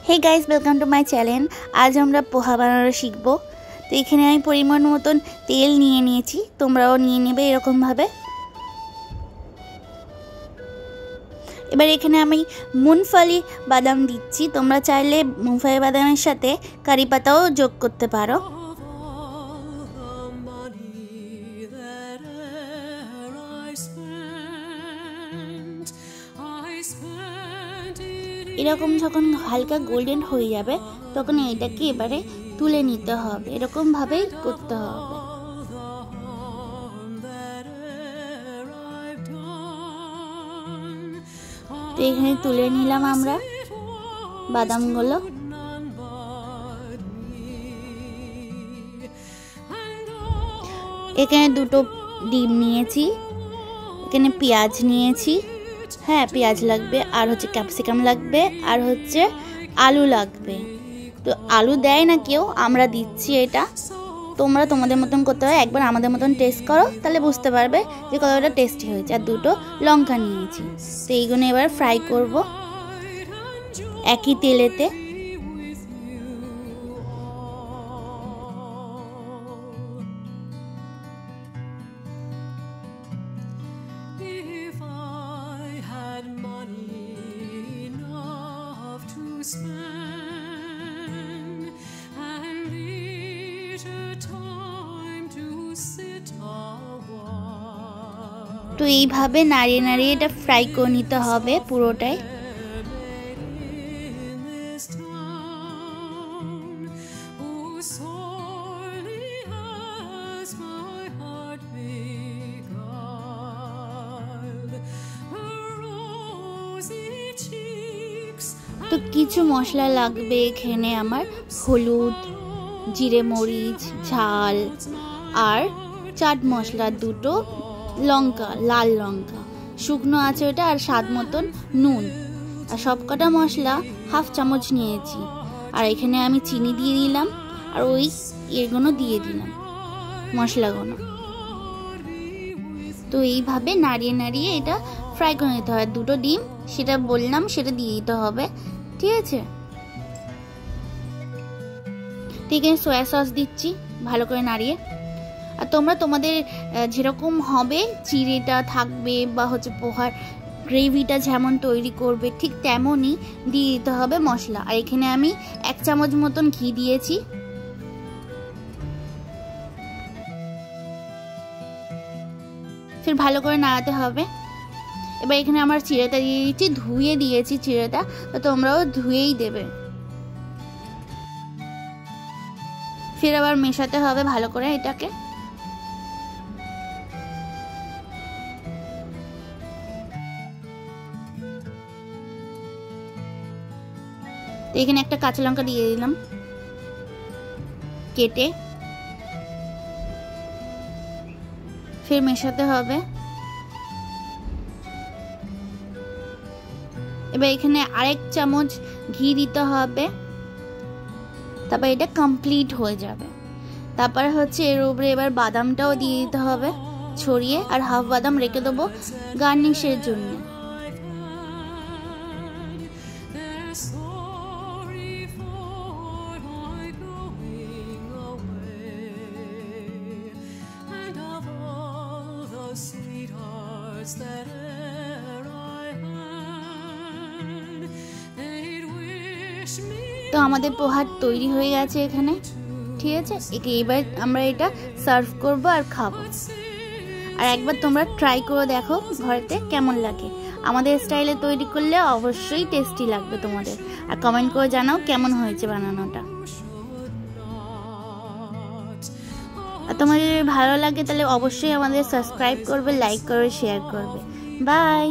Hey guys, welcome to my channel. आज আমরা পোহা বানানো শিখব। তো এখানে আমি পরিমাণ মতন তেল নিয়ে নিয়েছি, তোমরাও নিয়ে নেবে এরকম ভাবে। এবার এখানে আমি মুনফলি বাদাম দিচ্ছি, তোমরা চাইলে মুনফলি বাদামের সাথে কারি পাতাও যোগ করতে পারো। এরকম যখন হালকা গোল্ডেন হয়ে যাবে তখন এটাকে এবারে তুলে নিতে হবে, এরকম ভাবেই করতে হবে। তো এখানে তুলে নিলাম আমরা বাদামগুলো। এখানে দুটো ডিম নিয়েছি, এখানে পেঁয়াজ নিয়েছি, হ্যাঁ পেঁয়াজ লাগবে, আর হচ্ছে ক্যাপসিকাম লাগবে, আর হচ্ছে আলু লাগবে। তো আলু দেয় না কেউ, আমরা দিচ্ছি এটা। তোমরা তোমাদের মতন করতে হবে, একবার আমাদের মতন টেস্ট করো তাহলে বুঝতে পারবে যে কতটা টেস্টি হয়েছে। আর দুটো লঙ্কা নিয়েছি। তো এইগুলো এবার ফ্রাই করব একই তেলেতে। তো এইভাবে নাড়িয়ে নাড়িয়ে এটা ফ্রাই করে নিতে হবে পুরোটাই। তো কিছু মশলা লাগবে এখানে আমার, হলুদ, জিরে মরিচ, ঝাল, আর চাট মশলা দুটো, লঙ্কা, লাল লঙ্কা শুকনো আছে ওটা, আর স্বাদ মতন নুন, আর সবকটা মশলা হাফ চামচ নিয়েছি। আর এখানে আমি চিনি দিয়ে দিলাম, আর ওই এগুলো দিয়ে দিলাম মশলাগুলো। তো এইভাবে নাড়িয়ে নাড়িয়ে এটা ফ্রাই করে নিতে হবে। দুটো ডিম সেটা বললাম, সেটা দিয়ে দিতে হবে, ঠিক আছে। ঠিক আছে, সয়া সস দিচ্ছি ভালো করে নাড়িয়ে। আর তোমরা তোমাদের যেরকম হবে চিড়েটা থাকবে বা হচ্ছে পোহার গ্রেভিটা যেমন তৈরি করবে ঠিক তেমনই দিয়ে দিতে হবে মশলা। আর এখানে আমি 1 চামচ মতন ঘি দিয়েছি। ফির ভালো করে নাড়াতে হবে। এবার এখানে আমার চিড়েটা দিয়ে দিচ্ছি, ধুয়ে দিয়েছি চিড়েটা, তো তোমরাও ধুয়েই দেবে। ফির আবার মেশাতে হবে ভালো করে এটাকে। এখানে একটা কাঁচা লঙ্কা দিয়ে দিলাম কেটে। ফির মেশাতে হবে। এবার এখানে আরেক চামচ ঘি দিতে হবে, তারপর এটা কমপ্লিট হয়ে যাবে। তারপর হচ্ছে এর উপরে এবার বাদামটাও দিয়ে দিতে হবে ছড়িয়ে, আর হাফ বাদাম রেখে দেবো গার্নিশের জন্য। তো আমাদের পোহার তৈরি হয়ে গেছে এখানে, ঠিক আছে। এবার আমরা এটা সার্ভ করব আর খাবো। আর একবার তোমরা ট্রাই করে দেখো ঘরেতে কেমন লাগে। আমাদের স্টাইলে তৈরি করলে অবশ্যই টেস্টি লাগবে তোমাদের। আর কমেন্ট করে জানাও কেমন হয়েছে বানানোটা। আর তোমাদের যদি ভালো লাগে তাহলে অবশ্যই আমাদের সাবস্ক্রাইব করবে, লাইক করবে, শেয়ার করবে। বাই।